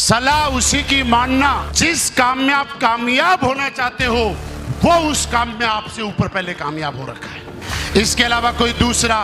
सलाह उसी की मानना जिस काम में आप कामयाब होना चाहते हो, वो उस काम में आपसे ऊपर पहले कामयाब हो रखा है। इसके अलावा कोई दूसरा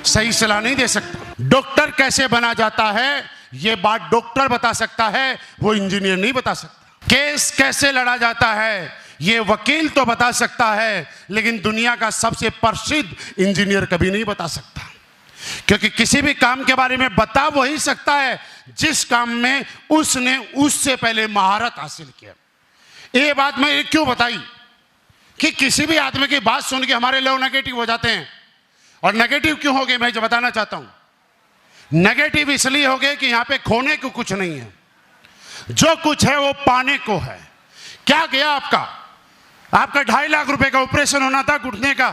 सही सलाह नहीं दे सकता। डॉक्टर कैसे बना जाता है ये बात डॉक्टर बता सकता है, वो इंजीनियर नहीं बता सकता। केस कैसे लड़ा जाता है ये वकील तो बता सकता है, लेकिन दुनिया का सबसे प्रसिद्ध इंजीनियर कभी नहीं बता सकता, क्योंकि किसी भी काम के बारे में बता वही सकता है जिस काम में उसने उससे पहले महारत हासिल किया। ये बात मैं क्यों बताई कि किसी भी आदमी की बात सुन के हमारे लोग नेगेटिव हो जाते हैं। और नेगेटिव क्यों हो गए मैं जो बताना चाहता हूं। नेगेटिव इसलिए हो गए कि यहां पे खोने को कुछ नहीं है, जो कुछ है वो पाने को है। क्या गया आपका 2.5 लाख रुपए का ऑपरेशन होना था घुटने का,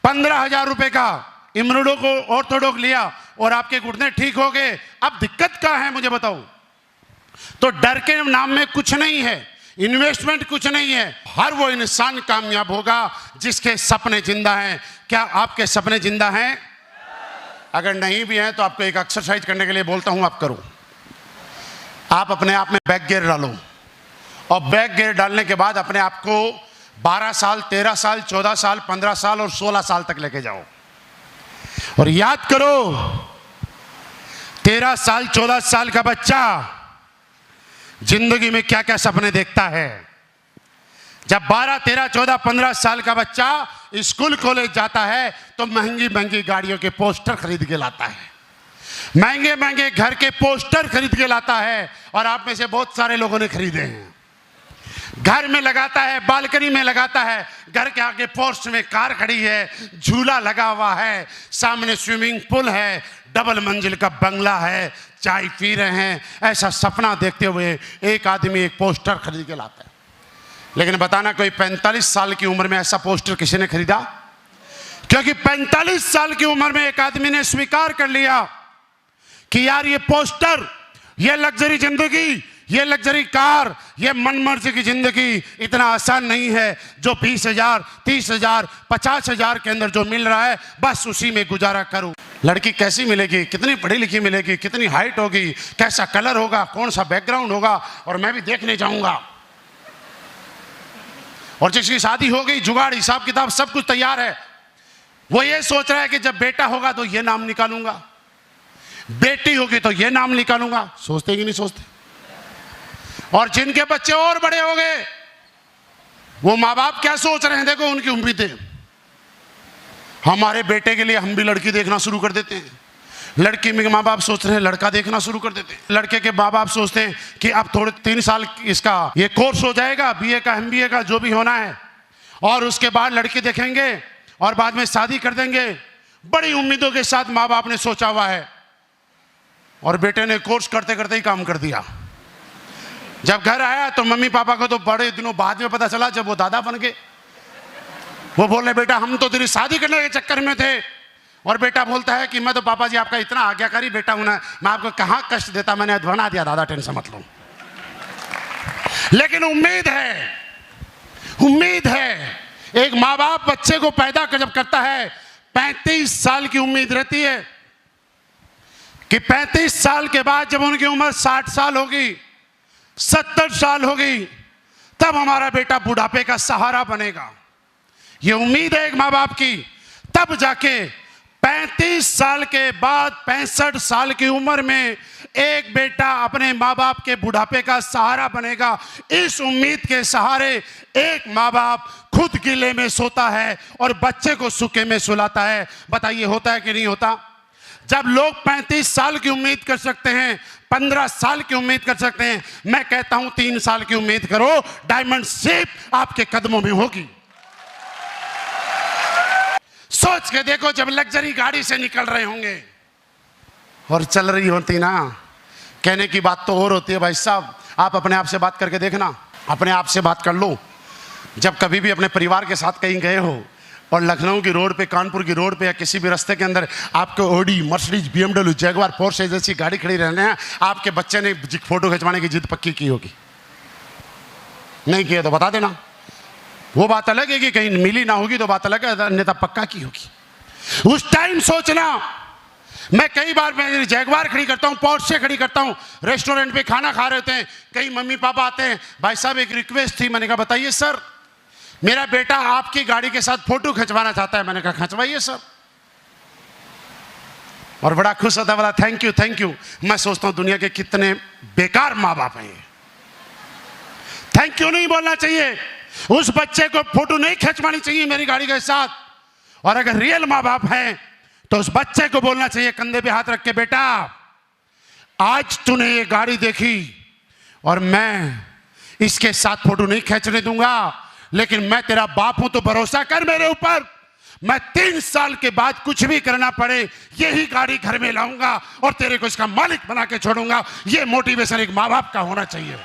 15,000 रुपए का इम्यूनो को ऑर्थोडॉक लिया और आपके घुटने ठीक हो गए। अब दिक्कत क्या है मुझे बताओ। तो डर के नाम में कुछ नहीं है, इन्वेस्टमेंट कुछ नहीं है। हर वो इंसान कामयाब होगा जिसके सपने जिंदा हैं। क्या आपके सपने जिंदा हैं? अगर नहीं भी हैं तो आपको एक एक्सरसाइज करने के लिए बोलता हूं, आप करो। आप अपने आप में बैक गियर डालो और बैक गियर डालने के बाद अपने आप को 12 साल, 13 साल, 14 साल, 15 साल और 16 साल तक लेके जाओ और याद करो 13 साल, 14 साल का बच्चा जिंदगी में क्या क्या सपने देखता है। जब 12, 13, 14, 15 साल का बच्चा स्कूल कॉलेज जाता है तो महंगी महंगी गाड़ियों के पोस्टर खरीद के लाता है, महंगे महंगे घर के पोस्टर खरीद के लाता है। और आप में से बहुत सारे लोगों ने खरीदे हैं। घर में लगाता है, बालकनी में लगाता है, घर के आगे पोर्च में कार खड़ी है, झूला लगा हुआ है, सामने स्विमिंग पूल है, डबल मंजिल का बंगला है, चाय पी रहे हैं। ऐसा सपना देखते हुए एक आदमी एक पोस्टर खरीद के लाता है। लेकिन बताना कोई 45 साल की उम्र में ऐसा पोस्टर किसी ने खरीदा? क्योंकि 45 साल की उम्र में एक आदमी ने स्वीकार कर लिया कि यार ये पोस्टर, ये लग्जरी जिंदगी, ये लग्जरी कार, ये मनमर्जी की जिंदगी इतना आसान नहीं है जो 20,000, 30,000, 50,000 के अंदर जो मिल रहा है बस उसी में गुजारा करूं। लड़की कैसी मिलेगी, कितनी पढ़ी लिखी मिलेगी, कितनी हाइट होगी, कैसा कलर होगा, कौन सा बैकग्राउंड होगा, और मैं भी देखने जाऊंगा। और जिसकी शादी हो गई, जुगाड़ हिसाब किताब सब कुछ तैयार है, वो ये सोच रहा है कि जब बेटा होगा तो ये नाम निकालूंगा, बेटी होगी तो ये नाम निकालूंगा। सोचते कि नहीं सोचते? और जिनके बच्चे और बड़े हो गए वो माँ बाप क्या सोच रहे हैं, देखो उनकी उम्मीदें। हमारे बेटे के लिए हम भी लड़की देखना शुरू कर देते हैं, लड़की में माँ बाप सोच रहे हैं लड़का देखना शुरू कर देते हैं, लड़के के माँ बाप सोचते हैं कि अब थोड़े 3 साल इसका ये कोर्स हो जाएगा, बीए का, एमबीए का, जो भी होना है, और उसके बाद लड़की देखेंगे और बाद में शादी कर देंगे। बड़ी उम्मीदों के साथ माँ बाप ने सोचा हुआ है, और बेटे ने कोर्स करते करते ही काम कर दिया। जब घर आया तो मम्मी पापा को तो बड़े दिनों बाद में पता चला, जब वो दादा बन गए। वो बोल रहे बेटा हम तो तेरी शादी करने के चक्कर में थे, और बेटा बोलता है कि मैं तो पापा जी आपका इतना आज्ञाकारी बेटा हूं ना, मैं आपको कहां कष्ट देता, मैंने बना दिया दादा, टेंशन मत लो। लेकिन उम्मीद है एक माँ बाप बच्चे को पैदा जब करता है 35 साल की उम्मीद रहती है कि 35 साल के बाद जब उनकी उम्र 60 साल होगी, 70 साल होगी, तब हमारा बेटा बुढ़ापे का सहारा बनेगा। ये उम्मीद है एक माँ बाप की। तब जाके 35 साल के बाद 65 साल की उम्र में एक बेटा अपने माँ बाप के बुढ़ापे का सहारा बनेगा। इस उम्मीद के सहारे एक माँ बाप खुद गिले में सोता है और बच्चे को सूखे में सुलाता है। बताइए होता है कि नहीं होता? जब लोग 35 साल की उम्मीद कर सकते हैं, 15 साल की उम्मीद कर सकते हैं, मैं कहता हूं 3 साल की उम्मीद करो, डायमंड शेप आपके कदमों में होगी। सोच के देखो, जब लग्जरी गाड़ी से निकल रहे होंगे और चल रही होती ना, कहने की बात तो और होती है भाई साहब। आप अपने आप से बात करके देखना, अपने आप से बात कर लो। जब कभी भी अपने परिवार के साथ कहीं गए हो और लखनऊ की रोड पे, कानपुर की रोड पे या किसी भी रास्ते के अंदर आपको Audi, Mercedes, BMW, Jaguar, Porsche जैसी गाड़ी खड़ी रहने हैं, आपके बच्चे ने फोटो खिंचवाने की जिद पक्की की होगी। नहीं किया तो बता देना, वो बात अलग है कि कहीं मिली ना होगी तो बात अलग है, अन्यथा पक्का की होगी। उस टाइम सोचना मैं कई बार मैं जैगवार खड़ी करता हूँ, पोर्शे खड़ी करता हूँ, रेस्टोरेंट पे खाना खा रहे होते हैं, कई मम्मी पापा आते हैं, भाई साहब एक रिक्वेस्ट थी। मैंने कहा बताइए सर। मेरा बेटा आपकी गाड़ी के साथ फोटो खिंचवाना चाहता है। मैंने कहा खिंचवाइए सर। और बड़ा खुश होता, बोला थैंक यू थैंक यू। मैं सोचता हूं दुनिया के कितने बेकार माँ बाप हैं। थैंक यू नहीं बोलना चाहिए, उस बच्चे को फोटो नहीं खिंचवानी चाहिए मेरी गाड़ी के साथ। और अगर रियल माँ बाप हैं तो उस बच्चे को बोलना चाहिए कंधे पे हाथ रख के, बेटा आज तूने ये गाड़ी देखी और मैं इसके साथ फोटो नहीं खींचने दूंगा, लेकिन मैं तेरा बाप हूं तो भरोसा कर मेरे ऊपर। मैं 3 साल के बाद कुछ भी करना पड़े यही गाड़ी घर में लाऊंगा और तेरे को इसका मालिक बना के छोड़ूंगा। ये मोटिवेशन एक माँ बाप का होना चाहिए।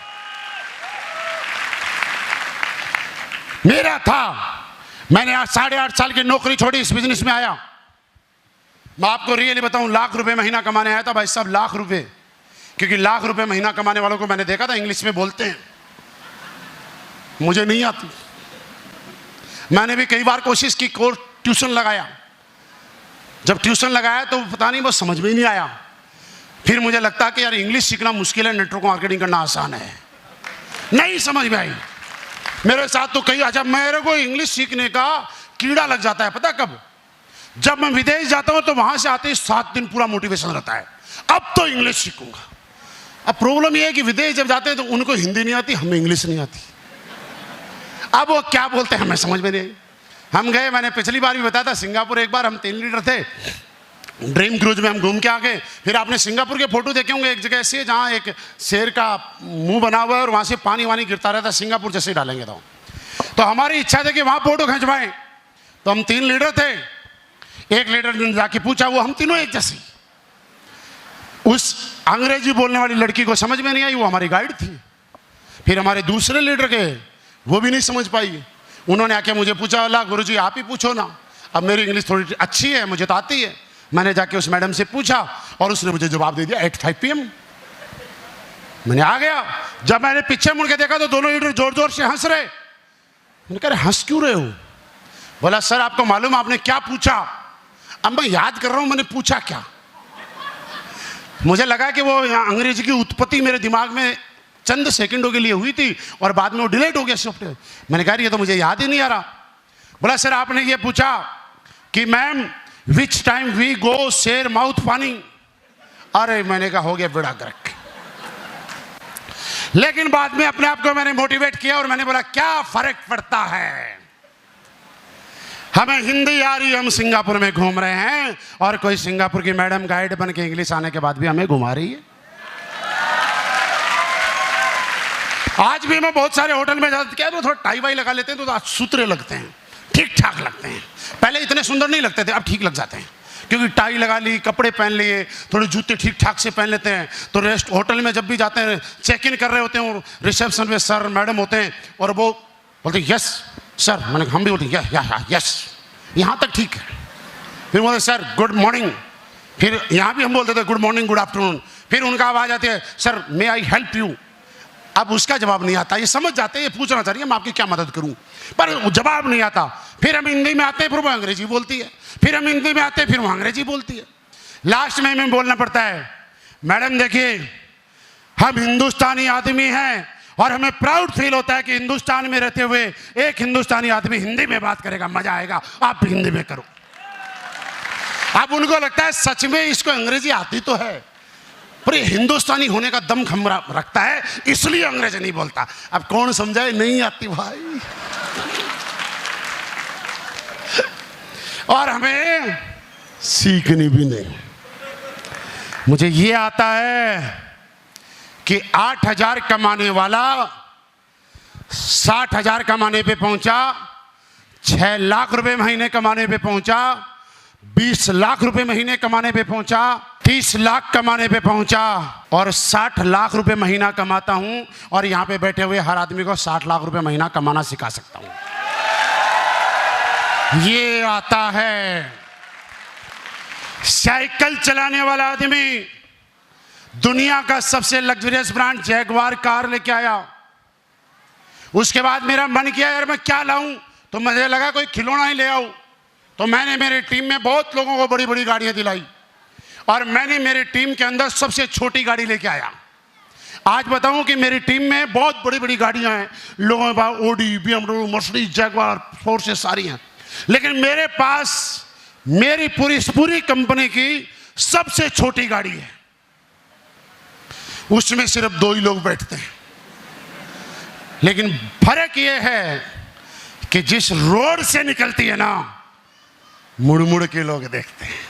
मेरा था, मैंने आज 8.5 साल की नौकरी छोड़ी, इस बिजनेस में आया। मैं आपको रियली बताऊं, लाख रुपए महीना कमाने आया था भाई साहब, लाख रुपए। क्योंकि लाख रुपए महीना कमाने वालों को मैंने देखा था इंग्लिश में बोलते हैं, मुझे नहीं आती। मैंने भी कई बार कोशिश की, कोर्स ट्यूशन लगाया। जब ट्यूशन लगाया तो पता नहीं, बस समझ में ही नहीं आया। फिर मुझे लगता कि यार इंग्लिश सीखना मुश्किल है, नेटवर्क मार्केटिंग करना आसान है। नहीं समझ में आई मेरे साथ तो कई। अच्छा, मेरे को इंग्लिश सीखने का कीड़ा लग जाता है, पता कब? जब मैं विदेश जाता हूं तो वहां से आते ही 7 दिन पूरा मोटिवेशन रहता है, अब तो इंग्लिश सीखूंगा। अब प्रॉब्लम यह है कि विदेश जब जाते हैं तो उनको हिंदी नहीं आती, हमें इंग्लिश नहीं आती। अब वो क्या बोलते हैं हमें समझ में नहीं आई। हम गए, मैंने पिछली बार भी बताया था, सिंगापुर एक बार हम 3 लीडर थे, ड्रीम क्रूज में हम घूम के आ गए। फिर आपने सिंगापुर के फोटो देखे होंगे, एक जगह ऐसी है जहाँ एक शेर का मुंह बना हुआ है और वहाँ से पानी वानी गिरता रहता है, सिंगापुर जैसे ही डालेंगे तो हमारी इच्छा थी कि वहाँ फोटो खिंचवाएं। तो हम 3 लीडर थे, एक लीडर ने जाके पूछा, वो हम तीनों एक जैसी। उस अंग्रेजी बोलने वाली लड़की को समझ में नहीं आई, वो हमारी गाइड थी। फिर हमारे दूसरे लीडर के, वो भी नहीं समझ पाई। उन्होंने आके मुझे पूछा, अल्लाह गुरुजी आप ही पूछो ना। अब मेरी इंग्लिश थोड़ी अच्छी है, मुझे तो आती है। मैंने जाके उस मैडम से पूछा और उसने मुझे जवाब दे दिया 8:05 PM। मैंने आ गया। जब मैंने पीछे मुड़ के देखा तो दोनों लीडर जोर जोर से हंस रहे। मैंने कहा हंस क्यों रहे हो? बोला सर आपको मालूम आपने क्या पूछा? अब मैं याद कर रहा हूं मैंने पूछा क्या। मुझे लगा कि वो अंग्रेजी की उत्पत्ति मेरे दिमाग में चंद सेकंडों के लिए हुई थी और बाद में वो डिलीट हो गया सॉफ्टवेयर। मैंने कहा ये तो मुझे याद ही नहीं आ रहा। बोला सर आपने ये पूछा कि ma'am which time we go शेर माउथ पानी। अरे मैंने कहा हो गया बेड़ा गर्क। लेकिन बाद में अपने आप को मैंने मोटिवेट किया और मैंने बोला क्या फर्क पड़ता है, हमें हिंदी आ रही है, हम सिंगापुर में घूम रहे हैं और कोई सिंगापुर की मैडम गाइड बन के इंग्लिश आने के बाद भी हमें घुमा रही है। आज भी मैं बहुत सारे होटल में जाते क्या तो थोड़ा टाई वाई लगा लेते हैं तो आज सूत्रे लगते हैं, ठीक ठाक लगते हैं। पहले इतने सुंदर नहीं लगते थे, अब ठीक लग जाते हैं क्योंकि टाई लगा ली, कपड़े पहन लिए, थोड़े जूते ठीक ठाक से पहन लेते हैं। तो रेस्ट होटल में जब भी जाते हैं, चेक इन कर रहे होते हैं, रिसेप्शन में सर मैडम होते हैं और वो बोलते यस सर, मैंने हम भी बोलते यस, यहाँ तक ठीक है। फिर बोलते सर गुड मॉर्निंग, फिर यहाँ भी हम बोलते थे गुड मॉर्निंग गुड आफ्टरनून। फिर उनका आवाज़ आती है sir may I help you. अब उसका जवाब नहीं आता, ये समझ जाते हैं ये पूछना चाह रही है मैं आपकी क्या मदद करूं, पर जवाब नहीं आता। फिर हम हिंदी में आते हैं, फिर वो अंग्रेजी बोलती है, फिर हम हिंदी में आते हैं, फिर वो अंग्रेजी बोलती है। लास्ट में हमें बोलना पड़ता है मैडम देखिए हम हिंदुस्तानी आदमी हैं और हमें प्राउड फील होता है कि हिंदुस्तान में रहते हुए एक हिंदुस्तानी आदमी हिंदी में बात करेगा, मजा आएगा, आप भी हिंदी में करो। अब उनको लगता है सच में इसको अंग्रेजी आती तो है पर ये हिंदुस्तानी होने का दम खम रखता है इसलिए अंग्रेजी नहीं बोलता। अब कौन समझाए, नहीं आती भाई। और हमें सीखनी भी नहीं। मुझे ये आता है कि 8,000 कमाने वाला 60,000 कमाने पे पहुंचा, 6 लाख रुपए महीने कमाने पे पहुंचा, 20 लाख रुपए महीने कमाने पे पहुंचा, 30 लाख कमाने पे पहुंचा और 60 लाख रुपए महीना कमाता हूं और यहां पे बैठे हुए हर आदमी को 60 लाख रुपए महीना कमाना सिखा सकता हूं। ये आता है। साइकिल चलाने वाला आदमी दुनिया का सबसे लग्जरियस ब्रांड जैगवार कार लेके आया। उसके बाद मेरा मन किया यार मैं क्या लाऊं, तो मुझे लगा कोई खिलौना ही ले आऊं। तो मैंने मेरी टीम में बहुत लोगों को बड़ी बड़ी गाड़ियां दिलाई और मैंने मेरी टीम के अंदर सबसे छोटी गाड़ी लेके आया। आज बताऊं कि मेरी टीम में बहुत बड़ी बड़ी गाड़ियां हैं, लोगों के पास Audi, BMW, Mercedes, Jaguar, Porsche सारी हैं, लेकिन मेरे पास मेरी पूरी कंपनी की सबसे छोटी गाड़ी है। उसमें सिर्फ 2 ही लोग बैठते हैं, लेकिन फर्क यह है कि जिस रोड से निकलती है ना, मुड़ मुड़ के लोग देखते हैं।